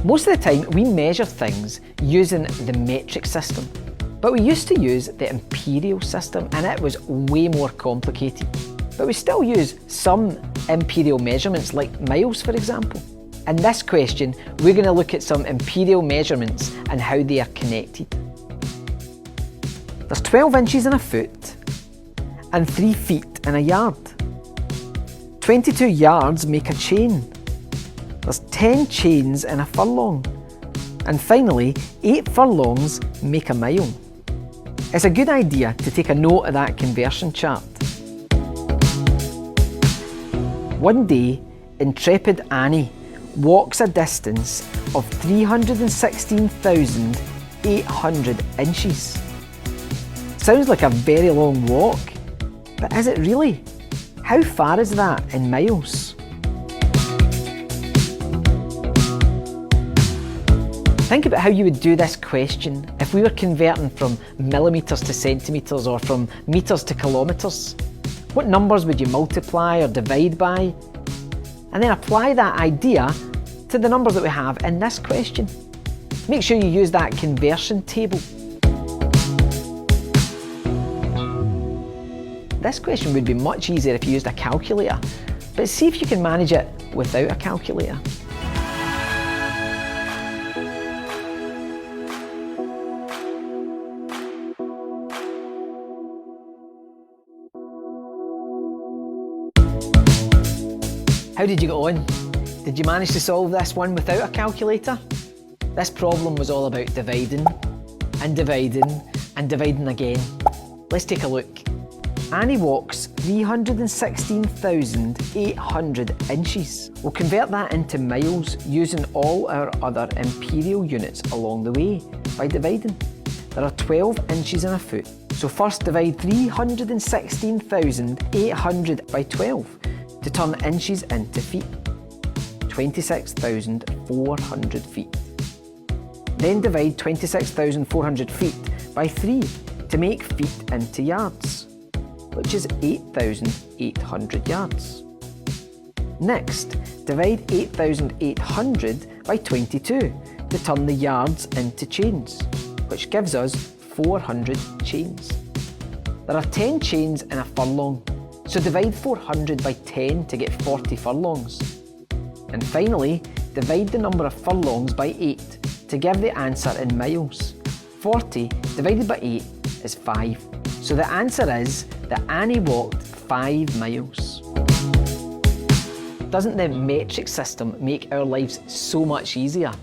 Most of the time we measure things using the metric system, but we used to use the imperial system and it was way more complicated. But we still use some imperial measurements like miles, for example. In this question, we're going to look at some imperial measurements and how they are connected. There's 12 inches in a foot and 3 feet in a yard. 22 yards make a chain. There's 10 chains in a furlong. And finally, 8 furlongs make a mile. It's a good idea to take a note of that conversion chart. One day, intrepid Annie walks a distance of 316,800 inches. Sounds like a very long walk, but is it really? How far is that in miles? Think about how you would do this question if we were converting from millimetres to centimetres or from metres to kilometres. What numbers would you multiply or divide by? And then apply that idea to the numbers that we have in this question. Make sure you use that conversion table. This question would be much easier if you used a calculator, but see if you can manage it without a calculator. How did you get on? Did you manage to solve this one without a calculator? This problem was all about dividing, and dividing, and dividing again. Let's take a look. Annie walks 316,800 inches. We'll convert that into miles using all our other imperial units along the way by dividing. There are 12 inches in a foot, so first divide 316,800 by 12 to turn inches into feet. 26,400 feet. Then divide 26,400 feet by 3 to make feet into yards, which is 8,800 yards. Next, divide 8,800 by 22 to turn the yards into chains, which gives us 400 chains. There are 10 chains in a furlong, so divide 400 by 10 to get 40 furlongs. And finally, divide the number of furlongs by 8 to give the answer in miles. 40 divided by 8 is 5. So the answer is that Annie walked 5 miles. Doesn't the metric system make our lives so much easier?